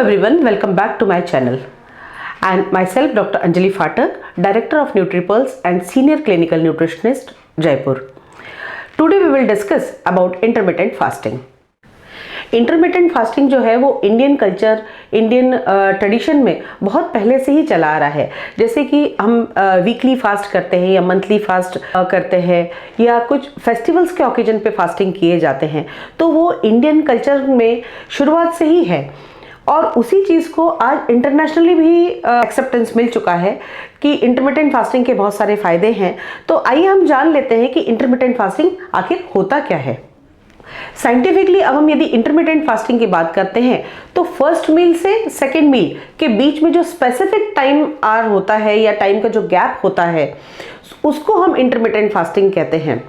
everyone, welcome back to my channel. And myself Dr. Anjali Phatak, Director of NutriPulse and Senior Clinical Nutritionist, Jaipur. Today we will discuss about intermittent fasting. Intermittent fasting जो है वो Indian culture, Indian tradition में बहुत पहले से ही चला आ रहा है। जैसे कि हम वीकली फास्ट करते हैं या मंथली फास्ट करते हैं या कुछ फेस्टिवल्स के ओकेजन पे फास्टिंग किए जाते हैं, तो वो इंडियन कल्चर में शुरुआत से ही है और उसी चीज़ को आज इंटरनेशनली भी एक्सेप्टेंस मिल चुका है कि इंटरमिटेंट फास्टिंग के बहुत सारे फ़ायदे हैं। तो आइए हम जान लेते हैं कि इंटरमिटेंट फास्टिंग आखिर होता क्या है। साइंटिफिकली अब हम यदि इंटरमिटेंट फास्टिंग की बात करते हैं तो फर्स्ट मील से सेकेंड मील के बीच में जो स्पेसिफिक टाइम आर होता है या टाइम का जो गैप होता है उसको हम इंटरमिटेंट फास्टिंग कहते हैं।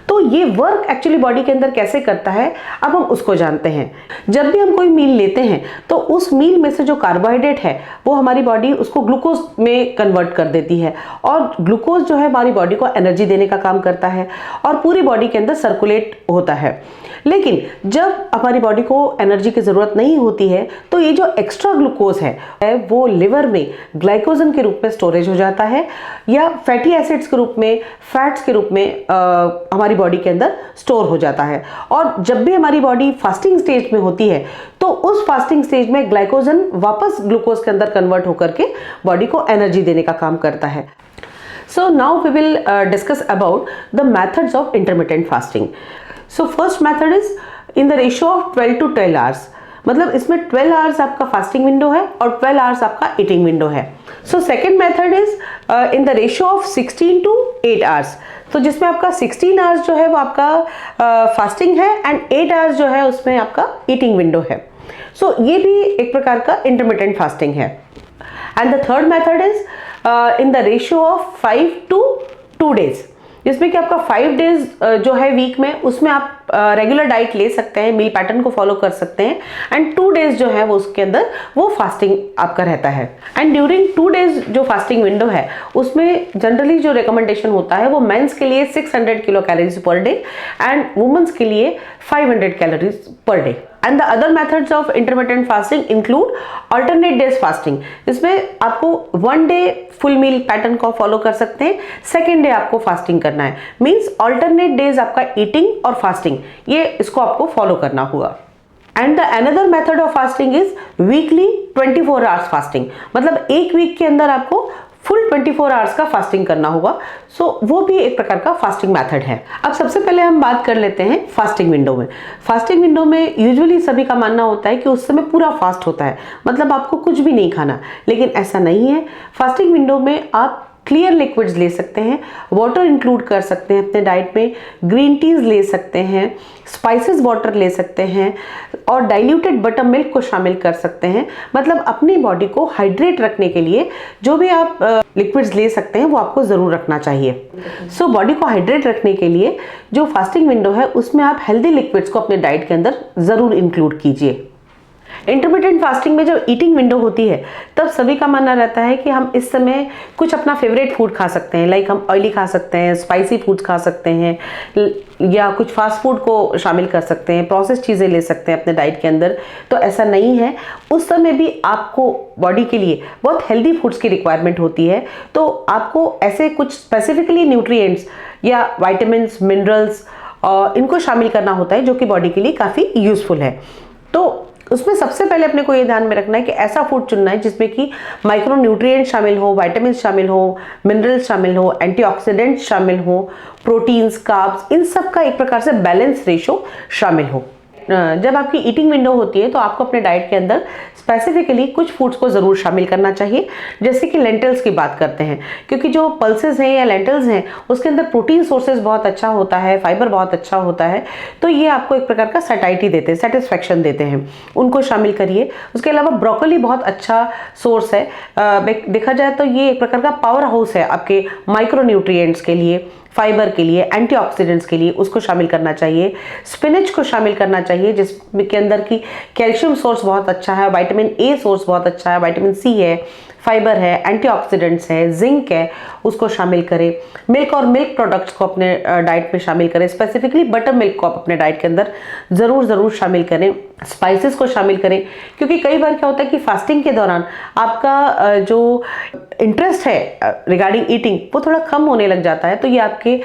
तो ये वर्क एक्चुअली बॉडी के अंदर कैसे करता है अब हम उसको जानते हैं। जब भी हम कोई मील लेते हैं तो उस मील में से जो कार्बोहाइड्रेट है वो हमारी बॉडी उसको ग्लूकोज में कन्वर्ट कर देती है और ग्लूकोज जो है हमारी बॉडी को एनर्जी देने का काम करता है और पूरी बॉडी के अंदर सर्कुलेट होता है। लेकिन जब हमारी बॉडी को एनर्जी की ज़रूरत नहीं होती है तो ये जो एक्स्ट्रा ग्लूकोज है वो लिवर में ग्लाइकोजन के रूप में स्टोरेज हो जाता है या फैटी एसिड्स के रूप में, फैट्स के रूप में हमारी बॉडी के अंदर स्टोर हो जाता है। और जब भी हमारी बॉडी फास्टिंग स्टेज में होती है तो उस फास्टिंग स्टेज में ग्लाइकोजन वापस ग्लूकोज के अंदर कन्वर्ट होकर के बॉडी को एनर्जी देने का काम करता है। So now we will discuss about the methods of intermittent fasting. So first method is in the ratio of 12 to 12 hours. मतलब इसमें 12 आवर्स आपका फास्टिंग विंडो है और 12 आवर्स आपका ईटिंग विंडो है। So second method is in the ratio of 16 to 8 hours. तो जिसमें आपका 16 आवर्स जो है वो आपका फास्टिंग है एंड 8 आवर्स जो है उसमें आपका ईटिंग विंडो है। सो ये भी एक प्रकार का इंटरमिटेंट फास्टिंग है। And the third method is in the ratio of 5 to 2 days, जिसमें कि आपका 5 days जो है वीक में उसमें आप रेगुलर डाइट ले सकते हैं, मील पैटर्न को फॉलो कर सकते हैं एंड 2 days जो है वो उसके अंदर वो फास्टिंग आपका रहता है। एंड ड्यूरिंग 2 days जो फास्टिंग विंडो है उसमें जनरली जो रिकमेंडेशन होता है वो मेंस के लिए 600 kilo calories per day and womens के लिए 500 calories per day. And the other methods of intermittent fasting include alternate days fasting. इसमें आपको 1 डे फुल मील पैटर्न को फॉलो कर सकते हैं, सेकेंड डे आपको फास्टिंग करना है। मीन्स अल्टरनेट डेज आपका ईटिंग और फास्टिंग ये इसको आपको फॉलो करना होगा। And the another method of fasting is weekly 24 hours fasting. मतलब एक वीक के अंदर आपको फुल 24 आवर्स का फास्टिंग करना होगा। सो वो भी एक प्रकार का फास्टिंग मेथड है। अब सबसे पहले हम बात कर लेते हैं फास्टिंग विंडो में। फास्टिंग विंडो में यूजुअली सभी का मानना होता है कि उस समय पूरा फास्ट होता है, मतलब आपको कुछ भी नहीं खाना, लेकिन ऐसा नहीं है। फास्टिंग विंडो में आप क्लियर लिक्विड्स ले सकते हैं, वाटर इंक्लूड कर सकते हैं अपने डाइट में, ग्रीन टीज ले सकते हैं, स्पाइसेस वाटर ले सकते हैं और डाइल्यूटेड बटर मिल्क को शामिल कर सकते हैं। मतलब अपनी बॉडी को हाइड्रेट रखने के लिए जो भी आप लिक्विड्स ले सकते हैं वो आपको ज़रूर रखना चाहिए। सो बॉडी को हाइड्रेट रखने के लिए जो फास्टिंग विंडो है उसमें आप हेल्दी लिक्विड्स को अपने डाइट के अंदर ज़रूर इंक्लूड कीजिए। इंटरमिटेंट फास्टिंग में जब ईटिंग विंडो होती है तब सभी का मानना रहता है कि हम इस समय कुछ अपना फेवरेट फूड खा सकते हैं, लाइक हम ऑयली खा सकते हैं, स्पाइसी फूड्स खा सकते हैं या कुछ फास्ट फूड को शामिल कर सकते हैं, प्रोसेस चीज़ें ले सकते हैं अपने डाइट के अंदर। तो ऐसा नहीं है, उस समय भी आपको बॉडी के लिए बहुत हेल्दी फूड्स की रिक्वायरमेंट होती है। तो आपको ऐसे कुछ स्पेसिफिकली न्यूट्रिएंट्स या वाइटामिन्स, मिनरल्स इनको शामिल करना होता है जो कि बॉडी के लिए काफ़ी यूज़फुल है। तो उसमें सबसे पहले अपने को ये ध्यान में रखना है कि ऐसा फूड चुनना है जिसमें कि माइक्रो न्यूट्रिएंट शामिल हो, विटामिन शामिल हो, मिनरल्स शामिल हो, एंटीऑक्सीडेंट्स शामिल हो, प्रोटीन्स, कार्ब्स, इन सब का एक प्रकार से बैलेंस रेशो शामिल हो। जब आपकी ईटिंग विंडो होती है तो आपको अपने डाइट के अंदर स्पेसिफिकली कुछ फूड्स को ज़रूर शामिल करना चाहिए। जैसे कि लेंटल्स की बात करते हैं, क्योंकि जो पल्सेस हैं या लेंटल्स हैं उसके अंदर प्रोटीन सोर्सेज बहुत अच्छा होता है, फाइबर बहुत अच्छा होता है, तो ये आपको एक प्रकार का सैटिस्फैक्शन देते हैं, सेटिस्फैक्शन देते हैं, उनको शामिल करिए। उसके अलावा ब्रोकली बहुत अच्छा सोर्स है, देखा जाए तो ये एक प्रकार का पावर हाउस है आपके माइक्रो न्यूट्रिएंट्स के लिए, फाइबर के लिए, एंटीऑक्सीडेंट्स के लिए, उसको शामिल करना चाहिए। स्पिनच को शामिल करना चाहिए जिसके अंदर की कैल्शियम सोर्स बहुत अच्छा है, विटामिन ए सोर्स बहुत अच्छा है, विटामिन सी है, फाइबर है, एंटीऑक्सीडेंट्स है, जिंक है, उसको शामिल करें। मिल्क और मिल्क प्रोडक्ट्स को अपने डाइट में शामिल करें, स्पेसिफिकली बटर मिल्क को आप अपने डाइट के अंदर ज़रूर शामिल करें। स्पाइसेस को शामिल करें, क्योंकि कई बार क्या होता है कि फास्टिंग के दौरान आपका जो इंटरेस्ट है रिगार्डिंग ईटिंग वो थोड़ा कम होने लग जाता है। तो ये आपके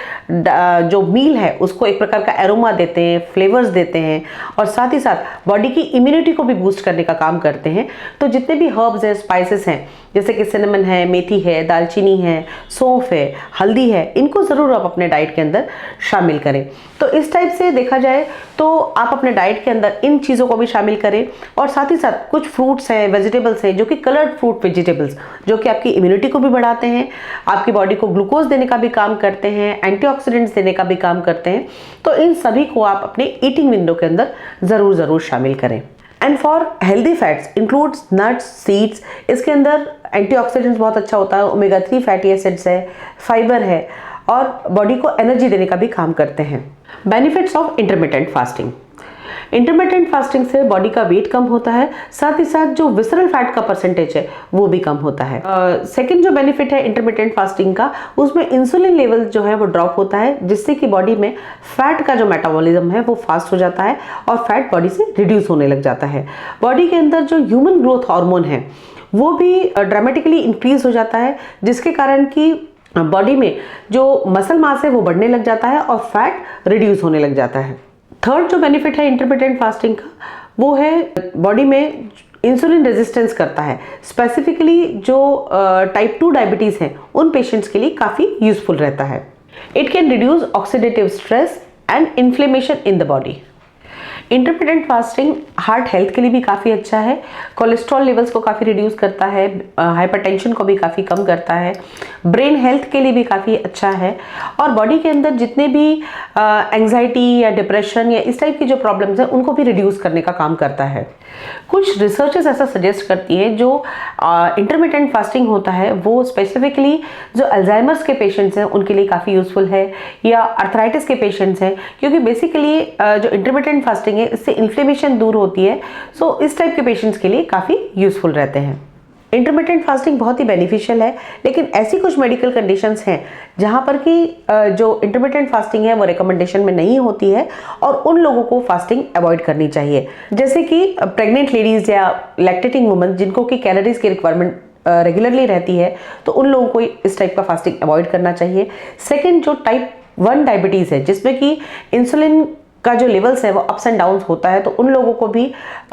जो मील है उसको एक प्रकार का एरोमा देते हैं, फ्लेवर्स देते हैं, और साथ ही साथ बॉडी की इम्यूनिटी को भी बूस्ट करने का काम करते हैं। तो जितने भी हर्ब्स हैं, स्पाइसेस हैं, जैसे कि सिनेमन है, मेथी है, दालचीनी है, सौंफ है, हल्दी है, इनको ज़रूर आप अपने डाइट के अंदर शामिल करें। तो इस टाइप से देखा जाए तो आप अपने डाइट के अंदर इन चीज़ों को भी शामिल करें, और साथ ही साथ कुछ फ्रूट्स हैं, वेजिटेबल्स हैं, जो कि कलर्ड फ्रूट वेजिटेबल्स, जो कि आपकी इम्यूनिटी को भी बढ़ाते हैं, आपकी बॉडी को ग्लूकोज देने का भी काम करते हैं, एंटीऑक्सीडेंट्स देने का भी काम करते हैं। तो इन सभी को आप अपने ईटिंग विंडो के अंदर ज़रूर शामिल करें। And for healthy fats includes nuts, seeds, इसके अंदर एंटीऑक्सीडेंट्स बहुत अच्छा होता है, ओमेगा 3 फैटी एसिड्स है, फाइबर है, और बॉडी को एनर्जी देने का भी काम करते हैं। Benefits of intermittent fasting. Intermittent fasting से बॉडी का वेट कम होता है, साथ ही साथ जो विसरल फैट का परसेंटेज है वो भी कम होता है। सेकंड जो बेनिफिट है इंटरमिटेंट फास्टिंग का, उसमें इंसुलिन लेवल जो है वो ड्रॉप होता है, जिससे कि बॉडी में फैट का जो मेटाबॉलिज्म है वो फास्ट हो जाता है और फैट बॉडी से रिड्यूस होने लग जाता है। बॉडी के अंदर जो ह्यूमन ग्रोथ हार्मोन है वो भी ड्रामेटिकली इंक्रीज हो जाता है, जिसके कारण कि बॉडी में जो मसल मास है वो बढ़ने लग जाता है और फैट रिड्यूस होने लग जाता है। थर्ड जो बेनिफिट है इंटरमिटेंट फास्टिंग का, वो है बॉडी में इंसुलिन रेजिस्टेंस करता है, स्पेसिफिकली जो टाइप 2 डायबिटीज़ हैं उन पेशेंट्स के लिए काफ़ी यूजफुल रहता है। It can reduce oxidative stress and inflammation in the body. Intermittent fasting heart health के लिए भी काफ़ी अच्छा है, कोलेस्ट्रॉल लेवल्स को काफ़ी रिड्यूस करता है, हाइपरटेंशन को भी काफ़ी कम करता है, ब्रेन हेल्थ के लिए भी काफ़ी अच्छा है, और बॉडी के अंदर जितने भी एंग्जाइटी या डिप्रेशन या इस टाइप की जो प्रॉब्लम्स हैं उनको भी रिड्यूस करने का काम करता है। कुछ रिसर्चेस ऐसा सजेस्ट करती हैं जो इंटरमिटेंट फास्टिंग होता है वो स्पेसिफिकली जो अल्जाइमर्स के पेशेंट्स हैं उनके लिए काफ़ी यूजफुल है, या अर्थराइटिस के पेशेंट्स हैं, क्योंकि बेसिकली जो इंटरमिटेंट फास्टिंग है इससे इन्फ्लेमेशन दूर होती है। सो इस टाइप के पेशेंट्स के लिए काफ़ी यूजफुल रहते हैं। इंटरमिटेंट फास्टिंग बहुत ही बेनिफिशियल है, लेकिन ऐसी कुछ मेडिकल कंडीशंस हैं जहाँ पर कि जो इंटरमिटेंट फास्टिंग है वो रिकमेंडेशन में नहीं होती है, और उन लोगों को फास्टिंग अवॉइड करनी चाहिए, जैसे कि प्रेग्नेंट लेडीज़ या लैक्टेटिंग वुमन जिनको कि कैलोरीज की रिक्वायरमेंट रेगुलरली रहती है, तो उन लोगों को इस टाइप का फास्टिंग अवॉइड करना चाहिए। सेकेंड, जो टाइप 1 डायबिटीज़ है जिसमें कि इंसुलिन का जो लेवल्स है वो अप्स एंड डाउन्स होता है, तो उन लोगों को भी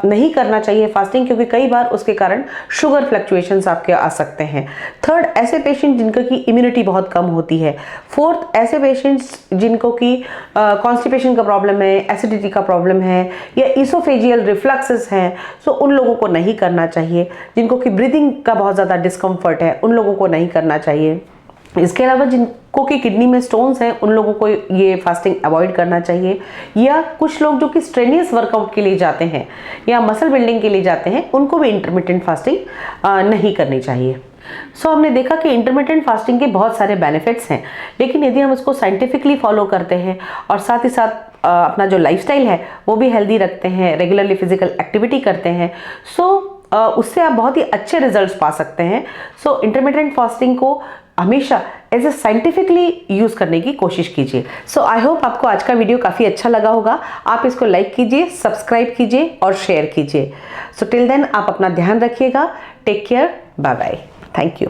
नहीं करना चाहिए फास्टिंग, क्योंकि कई बार उसके कारण शुगर फ्लक्चुएशंस आपके आ सकते हैं। थर्ड, ऐसे पेशेंट जिनको की इम्यूनिटी बहुत कम होती है। फोर्थ, ऐसे पेशेंट्स जिनको की कॉन्स्टिपेशन का प्रॉब्लम है, एसिडिटी का प्रॉब्लम है, या इसोफेजियल रिफ्लक्सेस हैं, सो उन लोगों को नहीं करना चाहिए। जिनको की ब्रीदिंग का बहुत ज़्यादा डिस्कम्फर्ट है उन लोगों को नहीं करना चाहिए। इसके अलावा जिनको कि किडनी में स्टोन्स हैं उन लोगों को ये फास्टिंग अवॉइड करना चाहिए, या कुछ लोग जो कि स्ट्रेनियस वर्कआउट के लिए जाते हैं या मसल बिल्डिंग के लिए जाते हैं उनको भी इंटरमिटेंट फास्टिंग नहीं करनी चाहिए। सो हमने देखा कि इंटरमिटेंट फास्टिंग के बहुत सारे बेनिफिट्स हैं, लेकिन यदि हम इसको साइंटिफिकली फॉलो करते हैं और साथ ही साथ अपना जो लाइफस्टाइल है वो भी हेल्दी रखते हैं, रेगुलरली फिजिकल एक्टिविटी करते हैं, सो उससे आप बहुत ही अच्छे रिजल्ट्स पा सकते हैं। सो इंटरमिटेंट फास्टिंग को हमेशा एज ए साइंटिफिकली यूज़ करने की कोशिश कीजिए। सो आई होप आपको आज का वीडियो काफ़ी अच्छा लगा होगा। आप इसको लाइक कीजिए, सब्सक्राइब कीजिए और शेयर कीजिए। सो टिल देन आप अपना ध्यान रखिएगा। Take care, bye bye, thank you.